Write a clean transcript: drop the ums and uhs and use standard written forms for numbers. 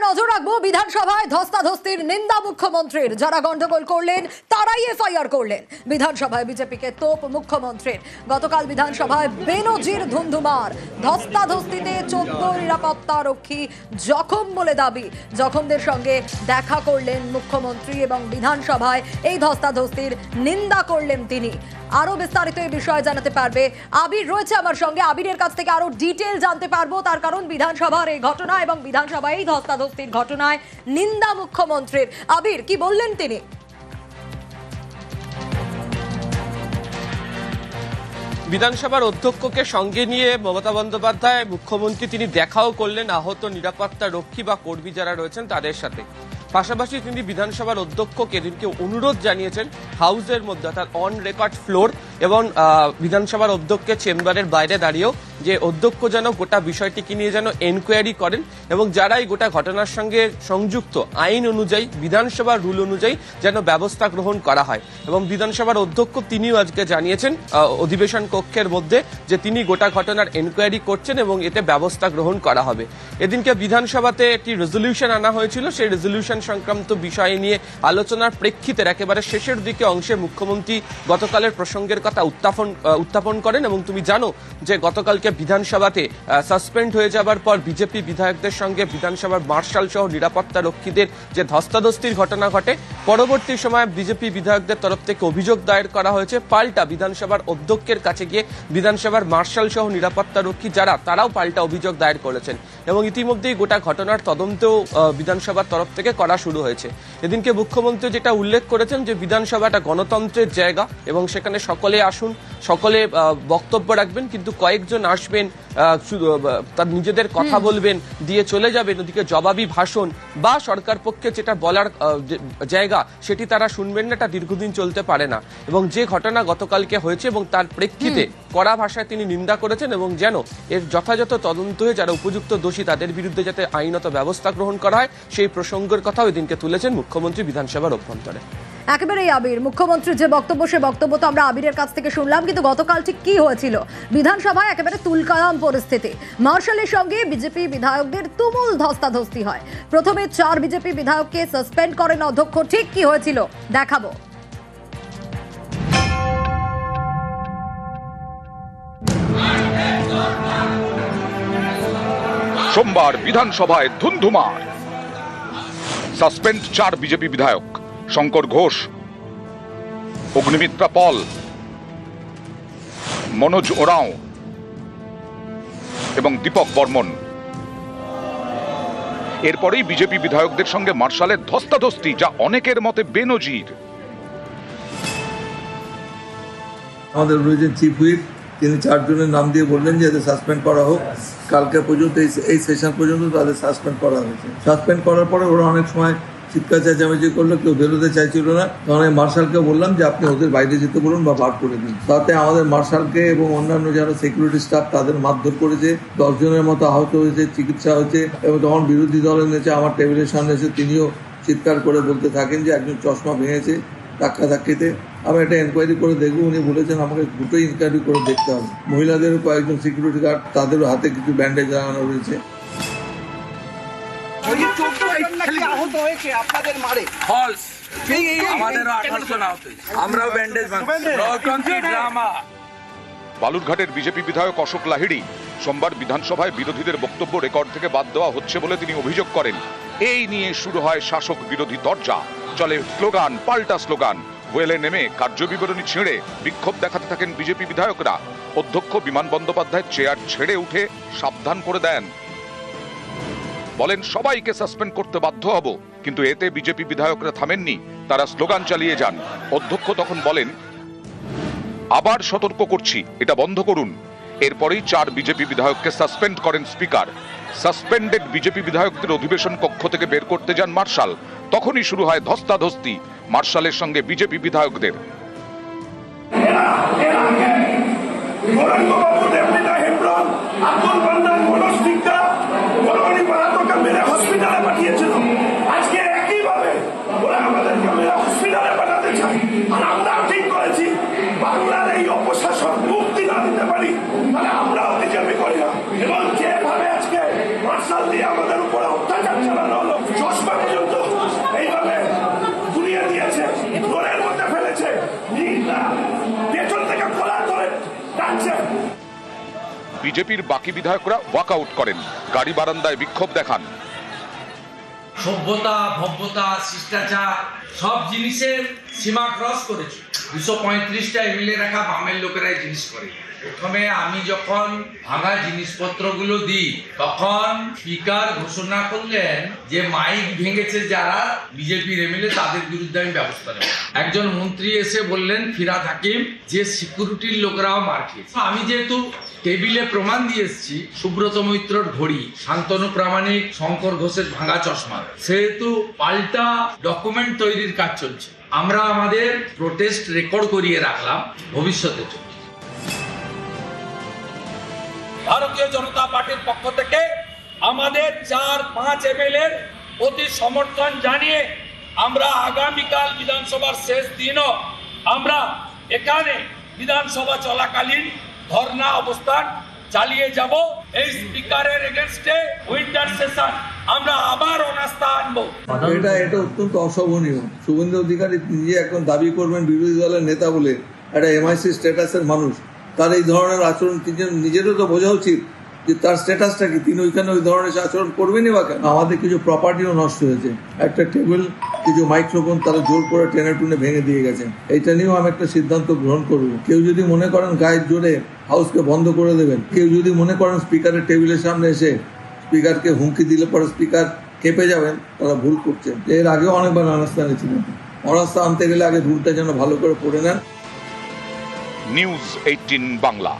নজর রাখবো বিধানসভায় ধস্তাধস্তির নিন্দা মুখ্যমন্ত্রীর। যারা গন্ডগোল করলেন তারাই এফআইআর করলেন। বিধানসভায় বিজেপিকে তোপ মুখ্যমন্ত্রীর। গতকাল বিধানসভায় বেনজির ধুন্ধুমার। ধস্তাধস্তিতে 14 নিরাপত্তা রক্ষী জখম বলে দাবি। জখমদের সঙ্গে দেখা করলেন মুখ্যমন্ত্রী এবং বিধানসভায় এই ধস্তাধস্তির নিন্দা করলেন তিনি। আরো বিস্তারিত এই বিষয়ে জানাতে পারবে আবির রয়েছে আমার সঙ্গে। আবিরের কাছ থেকে আরো ডিটেল জানতে পারবো, তার কারণ বিধানসভার এই ঘটনা এবং বিধানসভায় এই ধস্তাধস্তির ঘটনায় নিন্দা মুখ্যমন্ত্রীর। আবির, কি বললেন তিনি? বিধানসভার অধ্যক্ষকে সঙ্গে নিয়ে মমতা বন্দ্যোপাধ্যায় মুখ্যমন্ত্রী তিনি দেখাও করলেন আহত নিরাপত্তা রক্ষী বা কর্মী যারা রয়েছেন তাদের সাথে। পাশাপাশি তিনি বিধানসভার অধ্যক্ষকে এদিনকে অনুরোধ জানিয়েছেন হাউসের মধ্যে অর্থাৎ অন রেকর্ড ফ্লোর এবং বিধানসভার অধ্যক্ষের চেম্বারের বাইরে দাঁড়িয়েও যে অধ্যক্ষ যেন গোটা বিষয়টিকে নিয়ে যেন এনকোয়ারি করেন এবং যারা এই গোটা ঘটনার সঙ্গে সংযুক্ত আইন অনুযায়ী বিধানসভার রুল অনুযায়ী যেন ব্যবস্থা গ্রহণ করা হয়। এবং বিধানসভার অধ্যক্ষ তিনিও আজকে জানিয়েছেন অধিবেশন কক্ষের মধ্যে যে তিনি গোটা ঘটনার এনকোয়ারি করছেন এবং এতে ব্যবস্থা গ্রহণ করা হবে। এদিনকে বিধানসভাতে একটি রেজলিউশন আনা হয়েছিল, সেই রেজলিউশন সংক্রান্ত বিষয় নিয়ে আলোচনার প্রেক্ষিতে একেবারে শেষের দিকে অংশে মুখ্যমন্ত্রী গতকালের প্রসঙ্গের কথা উত্থাপন করেন। এবং তুমি জানো যে গতকালকে বিধানসভাতে সাসপেন্ড হয়ে যাবার পর বিজেপি বিধায়কদের সঙ্গে বিধানসভার মার্শাল সহ নিরাপত্তা রক্ষীদের যে ধস্তাধস্তির ঘটনা ঘটে, পরবর্তী সময়ে বিজেপি বিধায়কদের তরফ থেকে অভিযোগ দায়ের করা হয়েছে। পাল্টা বিধানসভার অধ্যক্ষের কাছে গিয়ে বিধানসভার মার্শাল সহ নিরাপত্তা রক্ষী যারা তারাও পাল্টা অভিযোগ দায়ের করেছেন এবং ইতিমধ্যেই গোটা ঘটনার তদন্তও বিধানসভার তরফ থেকে করা শুরু হয়েছে। এদিনকে মুখ্যমন্ত্রী যেটা উল্লেখ করেছেন যে বিধানসভাটা গণতন্ত্রের জায়গা এবং সেখানে সকলে আসুন, সকলে বক্তব্য রাখবেন, কিন্তু কয়েকজন আসবেন তার নিজেদের কথা বলবেন, দিয়ে চলে যাবেন। ওদিকে জবাবি ভাষণ বা সরকার পক্ষে যেটা বলার জায়গা সেটি তারা শুনবেন না, এটা দীর্ঘদিন চলতে পারে না। এবং যে ঘটনা গতকালকে হয়েছে এবং তার প্রেক্ষিতে কড়া ভাষায় তিনি নিন্দা করেছেন এবং যেন এর যথাযথ তদন্ত হয়ে যারা উপযুক্ত দোষী তাদের বিরুদ্ধে যাতে আইনত ব্যবস্থা গ্রহণ করা হয় সেই প্রসঙ্গের কথাও এদিনকে তুলেছেন মুখ্যমন্ত্রী বিধানসভার অভ্যন্তরে। একেবারেই আবির, মুখ্যমন্ত্রীর যে বক্তব্য সে বক্তব্য তো আমরা আবিরের কাছ থেকে শুনলাম, কিন্তু গতকাল ঠিক কি হয়েছিল বিধানসভায়? একেবারে তুলকালাম পরিস্থিতি। মার্শালের সঙ্গে বিজেপি বিধায়কদের তুমুল ধস্তাধস্তি হয়। প্রথমে 4 বিজেপি বিধায়ককে সাসপেন্ড করেন অধ্যক্ষ। ঠিক কি হয়েছিল দেখাবো। সোমবার বিধানসভায় ধুন্ধুমার। সাসপেন্ড 4 বিজেপি বিধায়ক, শঙ্কর ঘোষ, অগ্নিমিত্রা পল, মনোজ ওরাঁও এবং দীপক বর্মন। এরপরেই বিজেপি বিধায়কদের সঙ্গে মার্শালের ধস্তাধস্তি, যা অনেকের মতে বেনজির। আমাদের রয়েছেন চিফ হুইপ, তিনি 4 জনের নাম দিয়ে বললেন যে এদের সাসপেন্ড করা হোক। কালকে পর্যন্ত এই সেশন পর্যন্ত তাদের সাসপেন্ড করা হয়েছে। সাসপেন্ড করার পরে ওরা অনেক সময় চিৎকার চেঁচামেচি করলো, কেউ বেরোতে চাইছিল না। তখন আমি মার্শালকে বললাম যে আপনি ওদের বাইরে যেতে বলুন বা বার করে দিন। তাতে আমাদের মার্শালকে এবং অন্যান্য যারা সিকিউরিটি স্টাফ তাদের মারধর করেছে। 10 জনের মতো আহত হয়েছে, চিকিৎসা হয়েছে। এবং তখন বিরোধী দলের নেতা আমার টেবিলের সামনে এসে তিনিও চিৎকার করে বলতে থাকেন যে একজন চশমা ভেঙেছে ধাক্কাধাক্কিতে। আমি একটা এনকোয়ারি করে দেখবো। উনি বলেছেন আমাকে দুটোই ইনকোয়ারি করে দেখতে হবে। মহিলাদেরও কয়েকজন সিকিউরিটি গার্ড, তাদেরও হাতে কিছু ব্যান্ডেজ লাগানো রয়েছে। বালুরঘাটের বিজেপি বিধায়ক অশোক লাহিড়ী সোমবার বিধানসভায় বিরোধীদের বক্তব্য রেকর্ড থেকে বাদ দেওয়া হচ্ছে বলে তিনি অভিযোগ করেন। এই নিয়ে শুরু হয় শাসক বিরোধী তরজা। চলে স্লোগান, পাল্টা স্লোগান। ওয়েলে নেমে কার্যবিবরণী ছেড়ে বিক্ষোভ দেখাতে থাকেন বিজেপি বিধায়করা। অধ্যক্ষ বিমান বন্দ্যোপাধ্যায় চেয়ার ছেড়ে উঠে সাবধান করে দেন, বলেন সবাইকে সাসপেন্ড করতে বাধ্য হব। কিন্তু এতে বিজেপি বিধায়করা থামেননি, তারা স্লোগান চালিয়ে যান। অধ্যক্ষ তখন বলেন আবার সতর্ক করছি, এটা বন্ধ করুন। এরপরেই 4 বিজেপি বিধায়ককে সাসপেন্ড করেন স্পিকার। সাসপেন্ডেড বিজেপি বিধায়কদের অধিবেশন কক্ষ থেকে বের করতে যান মার্শাল। তখনই শুরু হয় ধস্তাধস্তি মার্শালের সঙ্গে বিজেপি বিধায়কদের। বাংলার এই অপশাসন মুক্তি না দিতে পারি তাহলে আমরাও বিজেপি করি না। এবং যেভাবে আজকে মার্শাল দিয়ে আমাদের উপরে অত্যাচার চালানো হলো, বিজেপির বাকি বিধায়করা ওয়াকআউট করেন, গাড়ি বারান্দায় বিক্ষোভ দেখান। সভ্যতা, ভব্যতা, শিষ্টাচার সব জিনিসের সীমা ক্রস করেছে। 235টা এমএলএ রাখা বামের লোকেরাই জিনিস করে। প্রথমে আমি যখন ভাঙা জিনিসপত্রগুলো দিই তখন স্পিকার ঘোষণা করলেন যে মাইক ভেঙেছে যারা বিজেপির এমএলএ তাদের বিরুদ্ধে আমি ব্যবস্থা নেব। একজন মন্ত্রী এসে বললেন ফিরাদ হাকিম যে সিকিউরিটির লোকেরাও মার খেয়েছে। আমি যেহেতু টেবিলে প্রমাণ দিয়ে এসেছি সুব্রত মৈত্রর ঘড়ি, শান্তনু প্রামাণিক, শঙ্কর ঘোষের ভাঙা চশমা, সেহেতু পাল্টা ডকুমেন্ট তৈরির কাজ চলছে। আমরা আমাদের প্রোটেস্ট রেকর্ড করিয়ে রাখলাম ভবিষ্যতে জন্য। ভারতীয় জনতা পার্টির পক্ষ থেকে আমাদের 4-5 এমএলএ প্রতি সমর্থন জানিয়ে আমরা আগামীকাল বিধানসভার শেষ দিনও আমরা এখানে বিধানসভা চলাকালীন ধর্ণা অবস্থান চালিয়ে যাব। এই স্পিকারের এগেইনস্টে উইন্টার সেশন আমরা আবার অনাস্থা আনবো। এটা অত্যন্ত অশোভনীয়। শুভেন্দু অধিকারী নিজে এখন দাবি করবেন বিরোধী দলের নেতা বলে, একটা এমআইসি স্ট্যাটাসের মানুষ, তার এই ধরনের আচরণ নিজেরও তো বোঝা উচিত যে তার স্ট্যাটাসটা কি, তিনি ওইখানে ওই ধরনের আচরণ করবেনই বা কেন। আমাদের কিছু প্রপার্টিও নষ্ট হয়েছে, একটা টেবিল, কিছু মাইক্রোফোন তারা জোর করে টেনে টুনে ভেঙে দিয়ে গেছে। এইটা নিয়েও আমি একটা সিদ্ধান্ত গ্রহণ করব। কেউ যদি মনে করেন গায়ের জোরে হাউসকে বন্ধ করে দেবেন, কেউ যদি মনে করেন স্পিকারের টেবিলের সামনে এসে স্পিকারকে হুমকি দিলে পরে স্পিকার কেঁপে যাবেন, তারা ভুল করছেন। এর আগেও অনেকবার অনাস্থা এনেছিলেন। অনাস্থা আনতে গেলে আগে ভুলটা যেন ভালো করে পড়ে নেন। নিউজ 18 বাংলা।